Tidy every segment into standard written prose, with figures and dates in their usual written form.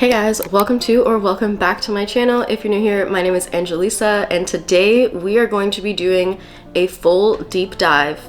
Hey guys, welcome to or welcome back to my channel. If you're new here, my name is Angelisa, and today we are going to be doing a full deep dive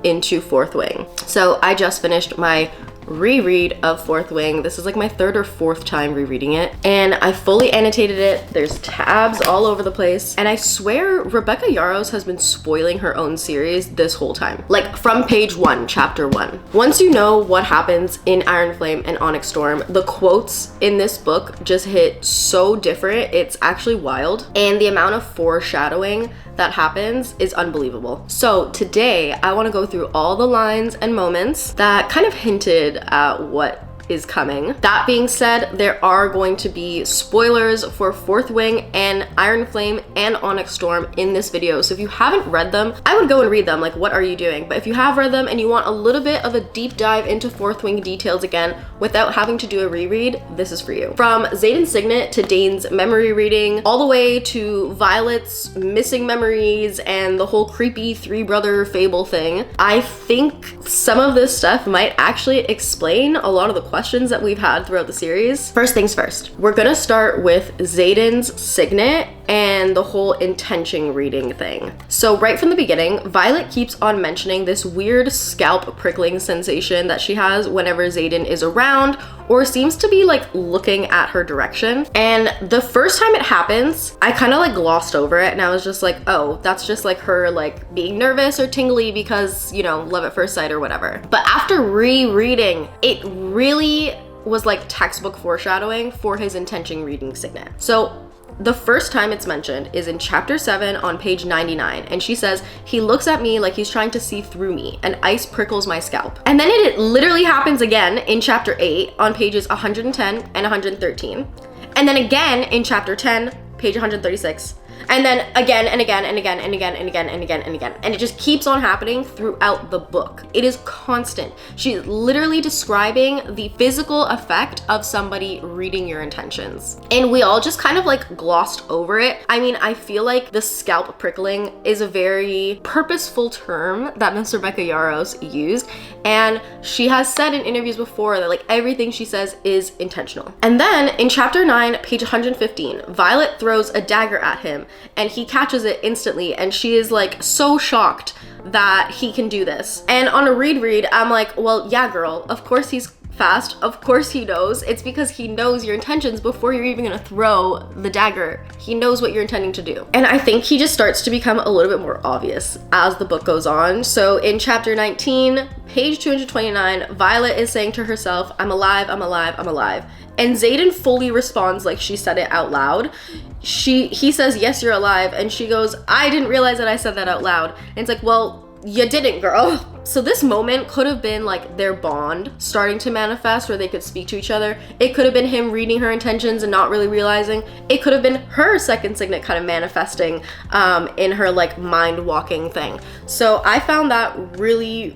into Fourth Wing. So I just finished my reread of Fourth Wing. This is like my third or fourth time rereading it, and I fully annotated it. There's tabs all over the place, and I swear Rebecca Yarros has been spoiling her own series this whole time, like from page 1, chapter 1. Once you know what happens in Iron Flame and Onyx Storm, the quotes in this book just hit so different. It's actually wild, and the amount of foreshadowing that happens is unbelievable. So today I want to go through all the lines and moments that kind of hinted at what is coming. That being said, there are going to be spoilers for Fourth Wing and Iron Flame and Onyx Storm in this video. So if you haven't read them, I would go and read them. Like, what are you doing? But if you have read them and you want a little bit of a deep dive into Fourth Wing details again without having to do a reread, this is for you. From Xaden's signet to Dain's memory reading, all the way to Violet's missing memories and the whole creepy three-brother Fable thing, I think some of this stuff might actually explain a lot of the questions that we've had throughout the series. First things first, we're gonna start with Xaden's signet and the whole intention reading thing. So right from the beginning, Violet keeps on mentioning this weird scalp prickling sensation that she has whenever Xaden is around or seems to be like looking at her direction. And the first time it happens, I kind of like glossed over it and I was just like, oh, that's just like her like being nervous or tingly because, you know, love at first sight or whatever. But after rereading, it really was like textbook foreshadowing for his intention reading signet. So the first time it's mentioned is in chapter 7 on page 99, and she says, he looks at me like he's trying to see through me, and ice prickles my scalp. And then it literally happens again in chapter 8 on pages 110 and 113. And then again in chapter 10, page 136. And then again and again and again and again and again and again and again. And it just keeps on happening throughout the book. It is constant. She's literally describing the physical effect of somebody reading your intentions. And we all just kind of like glossed over it. I mean, I feel like the scalp prickling is a very purposeful term that Miss Rebecca Yarros used. And she has said in interviews before that like everything she says is intentional. And then in chapter 9, page 115, Violet throws a dagger at him and he catches it instantly, and she is like so shocked that he can do this. And on a reread, I'm like, well, yeah, girl, of course he's fast, of course he knows. It's because he knows your intentions before you're even gonna throw the dagger. He knows what you're intending to do. And I think he just starts to become a little bit more obvious as the book goes on. So in chapter 19, page 229, Violet is saying to herself, I'm alive, I'm alive, I'm alive. And Xaden fully responds like she said it out loud. He says, yes, you're alive. And she goes, I didn't realize that I said that out loud. And it's like, well, you didn't, girl. So this moment could have been like their bond starting to manifest where they could speak to each other. It could have been him reading her intentions and not really realizing. It could have been her second signet kind of manifesting in her like mind walking thing. So I found that really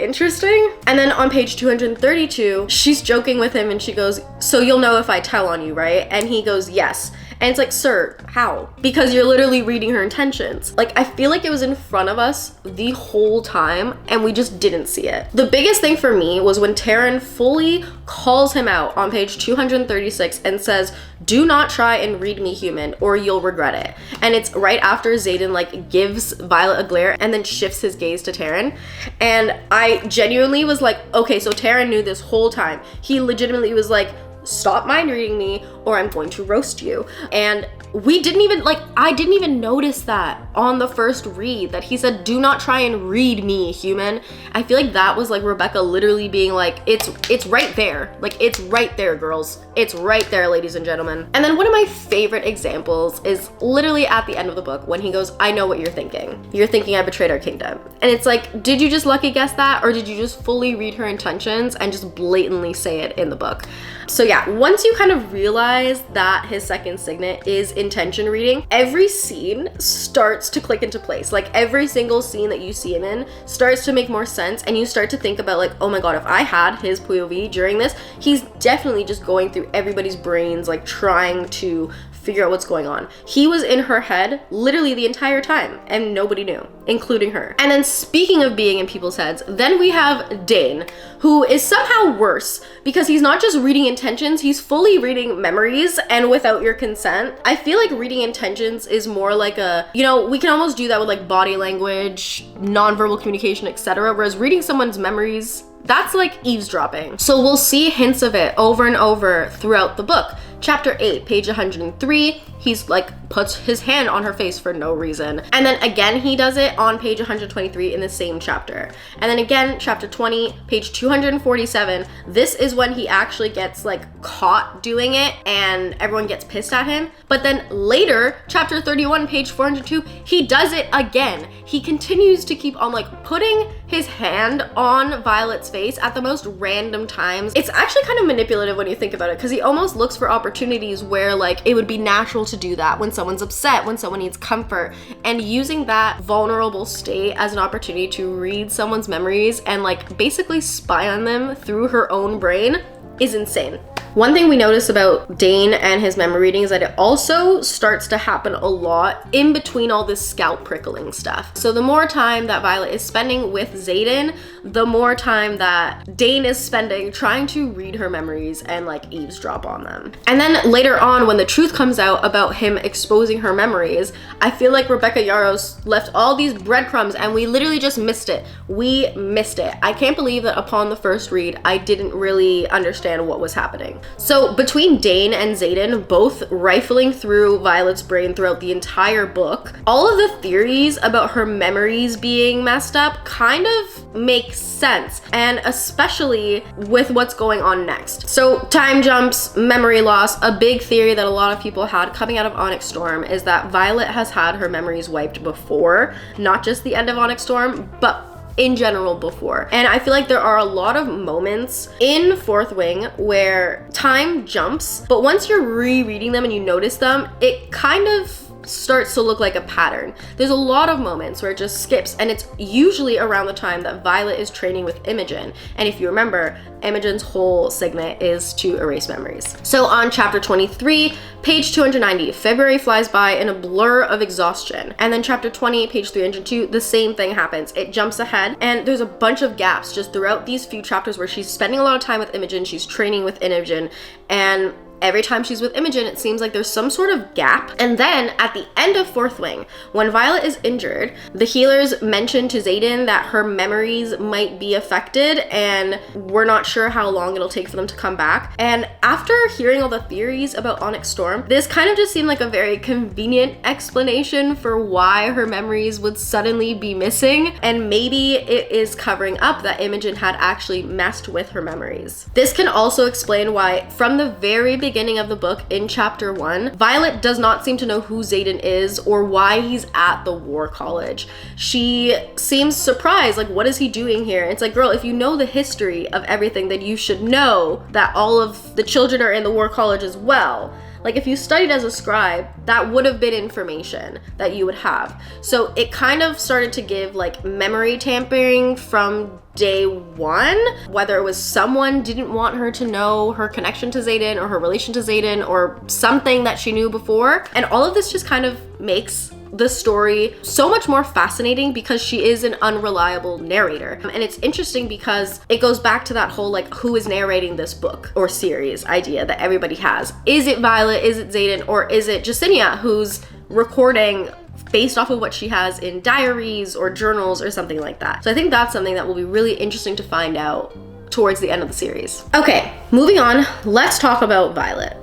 interesting. And then on page 232, she's joking with him and she goes, so you'll know if I tell on you, right? And he goes, yes. And it's like, sir, how? Because you're literally reading her intentions. Like, I feel like it was in front of us the whole time and we just didn't see it. The biggest thing for me was when Taryn fully calls him out on page 236 and says, do not try and read me, human, or you'll regret it. And it's right after Xaden like gives Violet a glare and then shifts his gaze to Taryn. And I genuinely was like, okay, so Taryn knew this whole time. He legitimately was like, stop mind reading me or I'm going to roast you. And we didn't even I didn't even notice that on the first read that he said, do not try and read me, human. I feel like that was like Rebecca literally being like, it's right there. Like, it's right there, girls. It's right there, ladies and gentlemen. And then one of my favorite examples is literally at the end of the book when he goes, I know what you're thinking. You're thinking I betrayed our kingdom. And it's like, did you just lucky guess that? Or did you just fully read her intentions and just blatantly say it in the book? So yeah, once you kind of realize that his second signet is intention reading, every scene starts to click into place. Like, every single scene that you see him in starts to make more sense, and you start to think about like, oh my god, if I had his POV during this, he's definitely just going through everybody's brains, like trying to figure out what's going on. He was in her head literally the entire time and nobody knew, including her. And then speaking of being in people's heads, then we have Dain, who is somehow worse because he's not just reading intentions, he's fully reading memories and without your consent. I feel like reading intentions is more like a, you know, we can almost do that with like body language, nonverbal communication, etc. Whereas reading someone's memories, that's like eavesdropping. So we'll see hints of it over and over throughout the book. Chapter 8, page 103, he's like puts his hand on her face for no reason. And then again, he does it on page 123 in the same chapter. And then again, chapter 20, page 247, this is when he actually gets like caught doing it and everyone gets pissed at him. But then later, chapter 31, page 402, he does it again. He continues to keep on like putting his hand on Violet's face at the most random times. It's actually kind of manipulative when you think about it, because he almost looks for opportunities where like it would be natural to do that when someone's upset, when someone needs comfort, and using that vulnerable state as an opportunity to read someone's memories and like basically spy on them through her own brain is insane. One thing we notice about Dain and his memory reading is that it also starts to happen a lot in between all this scalp prickling stuff. So the more time that Violet is spending with Xaden, the more time that Dain is spending trying to read her memories and like eavesdrop on them. And then later on, when the truth comes out about him exposing her memories, I feel like Rebecca Yarros left all these breadcrumbs and we literally just missed it. We missed it. I can't believe that upon the first read, I didn't really understand what was happening. So between Dain and Xaden both rifling through Violet's brain throughout the entire book, all of the theories about her memories being messed up kind of make sense, and especially with what's going on next. So time jumps, memory loss. A big theory that a lot of people had coming out of Onyx Storm is that Violet has had her memories wiped before, not just the end of Onyx Storm, but in general before. And I feel like there are a lot of moments in Fourth Wing where time jumps, but once you're rereading them and you notice them, it kind of starts to look like a pattern. There's a lot of moments where it just skips, and it's usually around the time that Violet is training with Imogen. And if you remember, Imogen's whole signet is to erase memories. So on chapter 23, page 290, February flies by in a blur of exhaustion. And then chapter 20, page 302, the same thing happens. It jumps ahead, and there's a bunch of gaps just throughout these few chapters where she's spending a lot of time with Imogen, she's training with Imogen, and every time she's with Imogen, it seems like there's some sort of gap. And then at the end of Fourth Wing, when Violet is injured, the healers mention to Xaden that her memories might be affected and we're not sure how long it'll take for them to come back. And after hearing all the theories about Onyx Storm, this kind of just seemed like a very convenient explanation for why her memories would suddenly be missing. And maybe it is covering up that Imogen had actually messed with her memories. This can also explain why from the very beginning of the book in chapter 1, Violet does not seem to know who Xaden is or why he's at the War College. She seems surprised, like, what is he doing here? It's like, girl, if you know the history of everything, then you should know that all of the children are in the War College as well. Like, if you studied as a scribe, that would have been information that you would have. So it kind of started to give like memory tampering from day one, whether it was someone didn't want her to know her connection to Xaden or her relation to Xaden or something that she knew before. And all of this just kind of makes the story so much more fascinating because she is an unreliable narrator. And it's interesting because it goes back to that whole like who is narrating this book or series idea that everybody has. Is it Violet? Is it Xaden? Or is it Justinia who's recording based off of what she has in diaries or journals or something like that? So I think that's something that will be really interesting to find out towards the end of the series. Okay, moving on, let's talk about Violet.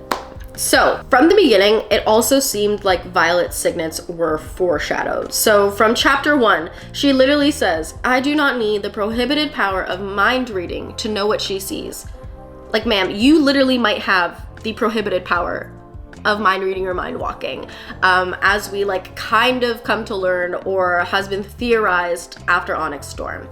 So from the beginning, it also seemed like Violet's signets were foreshadowed. So from chapter 1, she literally says, I do not need the prohibited power of mind reading to know what she sees. Like, ma'am, you literally might have the prohibited power of mind reading or mind walking, as we like kind of come to learn or has been theorized after Onyx Storm.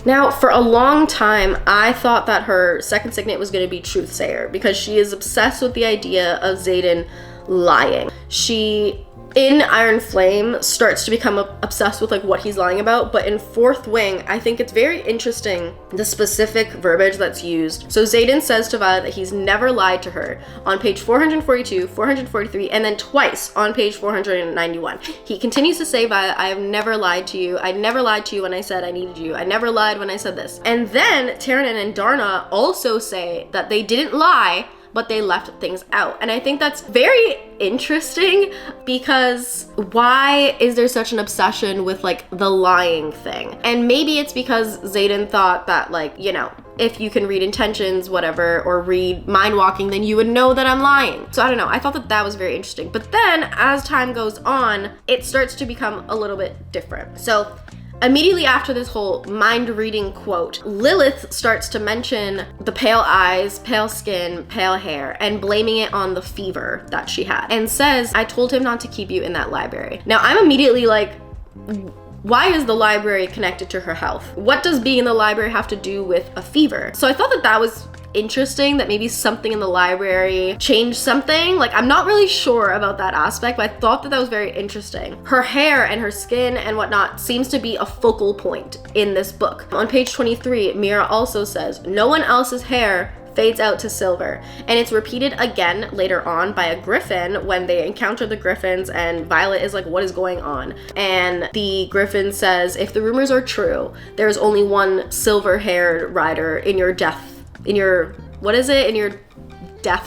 Now, for a long time, I thought that her second signet was going to be Truthsayer because she is obsessed with the idea of Xaden lying. She in Iron Flame starts to become obsessed with like what he's lying about, but in Fourth Wing, I think it's very interesting the specific verbiage that's used. So Xaden says to Violet that he's never lied to her on page 442, 443, and then twice on page 491. He continues to say, Violet, I have never lied to you. I never lied to you when I said I needed you. I never lied when I said this. And then Taryn and Darna also say that they didn't lie, but they left things out. And I think that's very interesting, because why is there such an obsession with like the lying thing? And maybe it's because Xaden thought that, like, you know, if you can read intentions, whatever, or read mind walking, then you would know that I'm lying. So I don't know, I thought that that was very interesting. But then as time goes on, it starts to become a little bit different. So immediately after this whole mind reading quote, Lilith starts to mention the pale eyes, pale skin, pale hair, and blaming it on the fever that she had, and says, I told him not to keep you in that library. Now I'm immediately like, why is the library connected to her health? What does being in the library have to do with a fever? So I thought that that was interesting, that maybe something in the library changed something. Like, I'm not really sure about that aspect, but I thought that that was very interesting. Her hair and her skin and whatnot seems to be a focal point in this book. On page 23, Mira also says, no one else's hair fades out to silver. And it's repeated again later on by a griffin when they encounter the griffins, and Violet is like, what is going on? And the griffin says, if the rumors are true, there's only one silver-haired rider in your death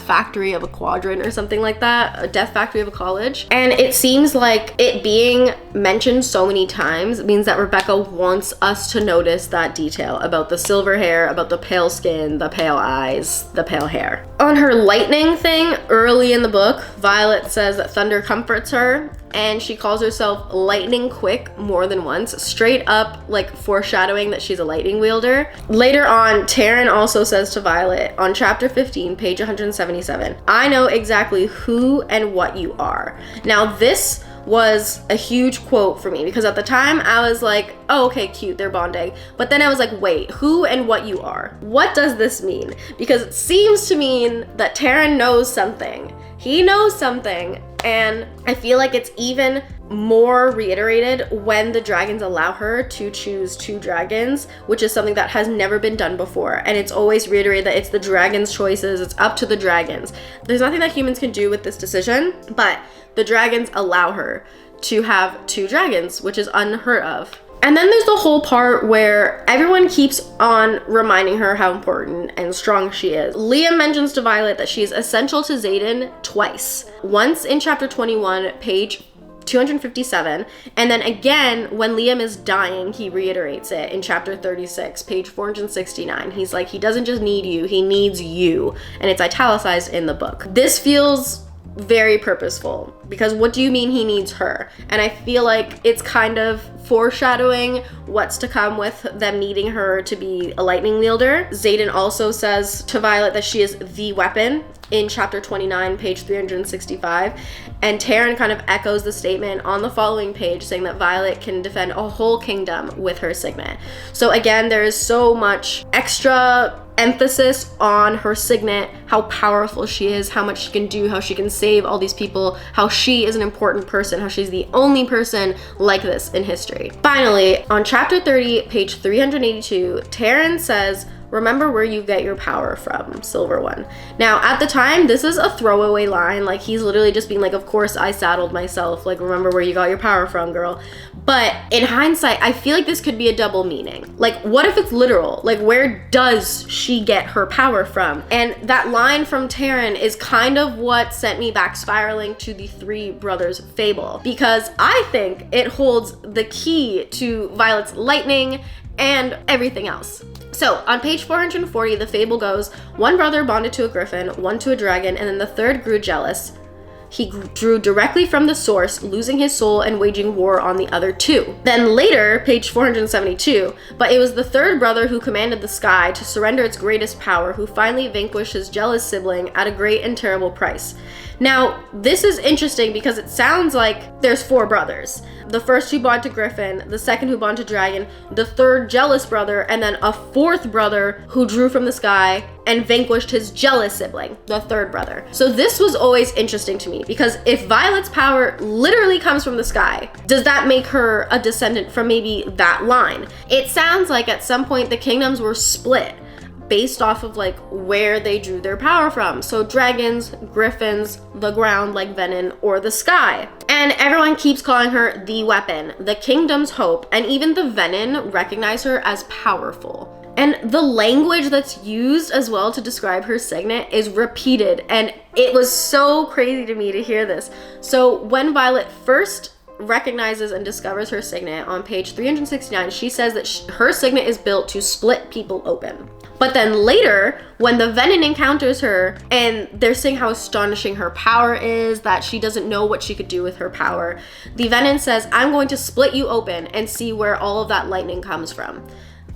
factory of a quadrant or something like that, a death factory of a college. And it seems like it being mentioned so many times means that Rebecca wants us to notice that detail about the silver hair, about the pale skin, the pale eyes, the pale hair. On her lightning thing early in the book, Violet says that thunder comforts her, and she calls herself lightning quick more than once, straight up like foreshadowing that she's a lightning wielder. Later on, Taryn also says to Violet on chapter 15, page 177, I know exactly who and what you are. Now this was a huge quote for me, because at the time I was like, oh, okay, cute, they're bonding. But then I was like, wait, who and what you are? What does this mean? Because it seems to mean that Taryn knows something. He knows something, and I feel like it's even more reiterated when the dragons allow her to choose two dragons, which is something that has never been done before. And it's always reiterated that it's the dragons' choices, it's up to the dragons. There's nothing that humans can do with this decision, but the dragons allow her to have two dragons, which is unheard of. And then there's the whole part where everyone keeps on reminding her how important and strong she is. Liam mentions to Violet that she is essential to Xaden twice. Once in chapter 21, page 257, and then again when Liam is dying, he reiterates it in chapter 36, page 469. He's like, he doesn't just need you, he needs you. And it's italicized in the book. This feels very purposeful, because what do you mean he needs her? And I feel like it's kind of foreshadowing what's to come with them needing her to be a lightning wielder. Xaden also says to Violet that she is the weapon in chapter 29, page 365. And Taryn kind of echoes the statement on the following page, saying that Violet can defend a whole kingdom with her signet. So again, there is so much extra emphasis on her signet, how powerful she is, how much she can do, how she can save all these people, how she is an important person, how she's the only person like this in history. Finally, on chapter 30, page 382, Taryn says, remember where you get your power from, Silver One. Now, at the time, this is a throwaway line. Like, he's literally just being like, of course I saddled myself. Like, remember where you got your power from, girl. But in hindsight, I feel like this could be a double meaning. Like, what if it's literal? Like, where does she get her power from? And that line from Taryn is kind of what sent me back spiraling to the Three Brothers Fable, because I think it holds the key to Violet's lightning and everything else. So on page 440, the fable goes, one brother bonded to a griffin, one to a dragon, and then the third grew jealous. He drew directly from the source, losing his soul and waging war on the other two. Then later, page 472, but it was the third brother who commanded the sky to surrender its greatest power, who finally vanquished his jealous sibling at a great and terrible price. Now, this is interesting because it sounds like there's four brothers. The first who bond to Griffin, the second who bond to Dragon, the third jealous brother, and then a fourth brother who drew from the sky and vanquished his jealous sibling, the third brother. So this was always interesting to me, because if Violet's power literally comes from the sky, does that make her a descendant from maybe that line? It sounds like at some point the kingdoms were split based off of like where they drew their power from. So dragons, griffins, the ground like Venin, or the sky. And everyone keeps calling her the weapon, the kingdom's hope, and even the Venin recognize her as powerful. And the language that's used as well to describe her signet is repeated, and it was so crazy to me to hear this. So when Violet first recognizes and discovers her signet on page 369, she says that her signet is built to split people open. But then later, when the Venin encounters her and they're saying how astonishing her power is, that she doesn't know what she could do with her power, the Venin says, I'm going to split you open and see where all of that lightning comes from.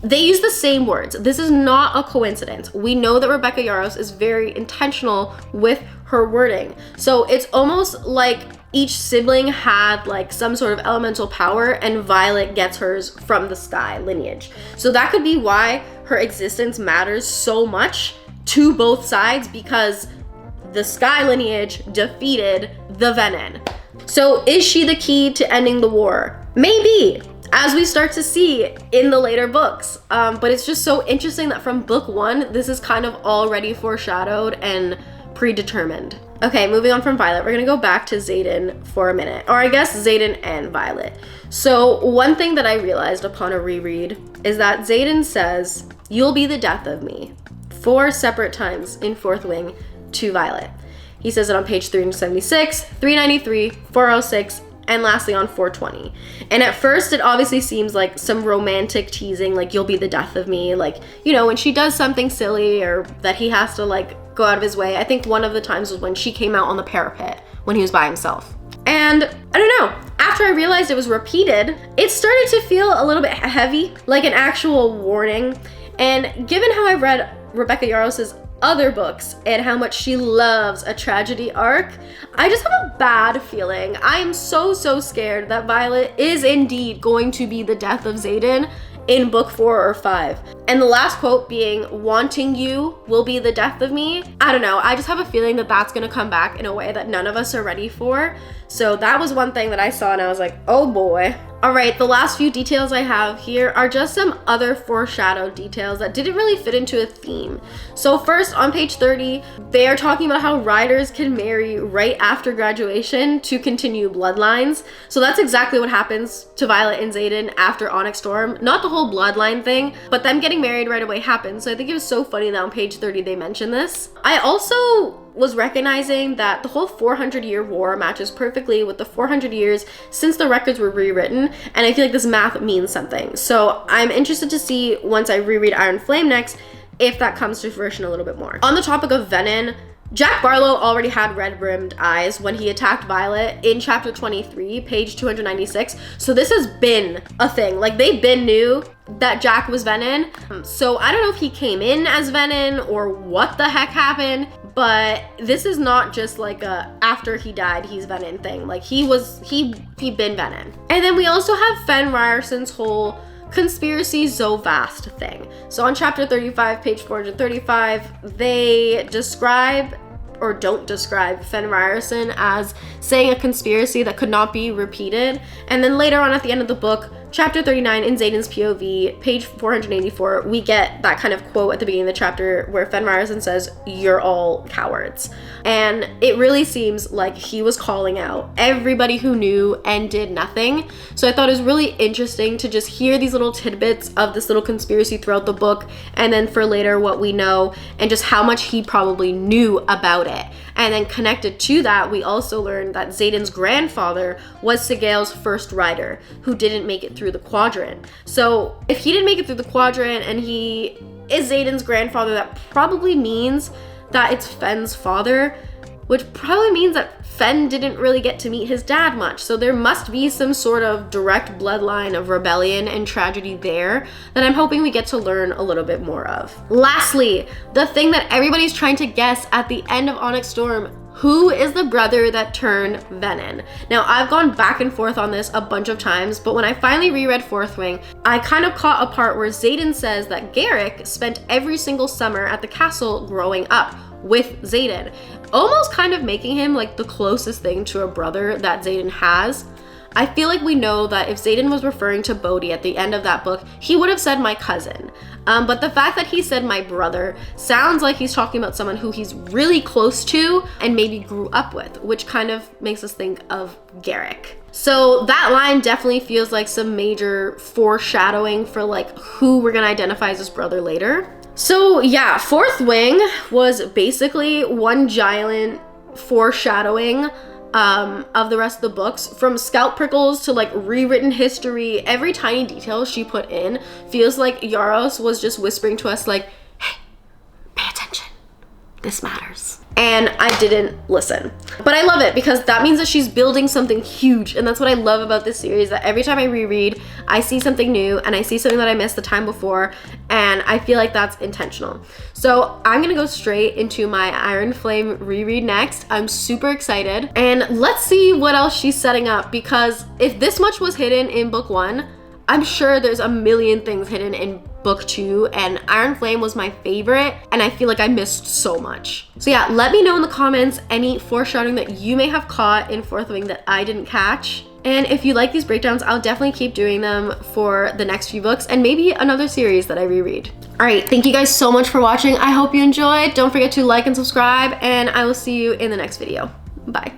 They use the same words. This is not a coincidence. We know that Rebecca Yarros is very intentional with her wording. So it's almost like each sibling had like some sort of elemental power, and Violet gets hers from the sky lineage. So that could be why her existence matters so much to both sides, because the sky lineage defeated the Venin. So is she the key to ending the war? Maybe, as we start to see in the later books. But it's just so interesting that from book 1, this is kind of already foreshadowed and predetermined. Okay, moving on from Violet, we're gonna go back to Xaden for a minute, or I guess Xaden and Violet. So one thing that I realized upon a reread is that Xaden says, "You'll be the death of me," 4 separate times in Fourth Wing to Violet. He says it on page 376, 393, 406, and lastly on 420. And at first it obviously seems like some romantic teasing, like "you'll be the death of me," like, you know, when she does something silly or that he has to like go out of his way. I think one of the times was when she came out on the parapet when he was by himself. And I don't know, after I realized it was repeated, it started to feel a little bit heavy, like an actual warning. And given how I've read Rebecca Yarros' other books and how much she loves a tragedy arc, I just have a bad feeling. I'm so scared that Violet is indeed going to be the death of Xaden in book 4 or 5. And the last quote being, "Wanting you will be the death of me." I don't know, I just have a feeling that that's gonna come back in a way that none of us are ready for. So that was one thing that I saw and I was like, oh boy. All right, the last few details I have here are just some other foreshadowed details that didn't really fit into a theme. So first, on page 30, they are talking about how riders can marry right after graduation to continue bloodlines. So that's exactly what happens to Violet and Xaden after Onyx Storm. Not the whole bloodline thing, but them getting married right away happens. So I think it was so funny that on page 30 they mentioned this. I also was recognizing that the whole 400-year war matches perfectly with the 400 years since the records were rewritten, and I feel like this math means something. So I'm interested to see, once I reread Iron Flame next, if that comes to fruition a little bit more. On the topic of Venin, Jack Barlow already had red-rimmed eyes when he attacked Violet in chapter 23, page 296. So this has been a thing. Like, they been knew that Jack was Venin. So I don't know if he came in as Venin or what the heck happened, but this is not just like a after he died he's Venin thing. Like, he been Venin. And then we also have Fen Rierson's whole conspiracy so vast thing. So on chapter 35, page 435, they describe or don't describe Fen Rierson as saying a conspiracy that could not be repeated. And then later on at the end of the book, chapter 39 in Xaden's POV, page 484, we get that kind of quote at the beginning of the chapter where Fen Rierson says, "You're all cowards." And it really seems like he was calling out everybody who knew and did nothing. So I thought it was really interesting to just hear these little tidbits of this little conspiracy throughout the book, and then for later what we know and just how much he probably knew about it. And then connected to that, we also learned that Xaden's grandfather was Sorrengail's first rider who didn't make it through the quadrant. So if he didn't make it through the quadrant and he is Xaden's grandfather, that probably means that it's Fen's father, which probably means that Fen didn't really get to meet his dad much. So there must be some sort of direct bloodline of rebellion and tragedy there that I'm hoping we get to learn a little bit more of. Lastly, the thing that everybody's trying to guess at the end of Onyx Storm, Who is the brother that turned Venin? Now, I've gone back and forth on this a bunch of times, but when I finally reread Fourth Wing, I kind of caught a part where Xaden says that Garrick spent every single summer at the castle growing up with Xaden, almost kind of making him like the closest thing to a brother that Xaden has. I feel like we know that if Xaden was referring to Bodhi at the end of that book, he would have said my cousin. But the fact that he said my brother sounds like he's talking about someone who he's really close to and maybe grew up with, which kind of makes us think of Garrick. So that line definitely feels like some major foreshadowing for like who we're gonna identify as his brother later. So yeah, Fourth Wing was basically one giant foreshadowing of the rest of the books, from scalp prickles to like rewritten history. Every tiny detail she put in feels like Yarros was just whispering to us like, hey, pay attention, this matters. And I didn't listen. But I love it because that means that she's building something huge, and that's what I love about this series, that every time I reread, I see something new and I see something that I missed the time before, and I feel like that's intentional. So I'm gonna go straight into my Iron Flame reread next. I'm super excited, and let's see what else she's setting up, because if this much was hidden in book 1, I'm sure there's a million things hidden in book 2, and Iron Flame was my favorite, and I feel like I missed so much. So yeah, let me know in the comments any foreshadowing that you may have caught in Fourth Wing that I didn't catch. And if you like these breakdowns, I'll definitely keep doing them for the next few books and maybe another series that I reread. All right, thank you guys so much for watching. I hope you enjoyed. Don't forget to like and subscribe, and I will see you in the next video. Bye.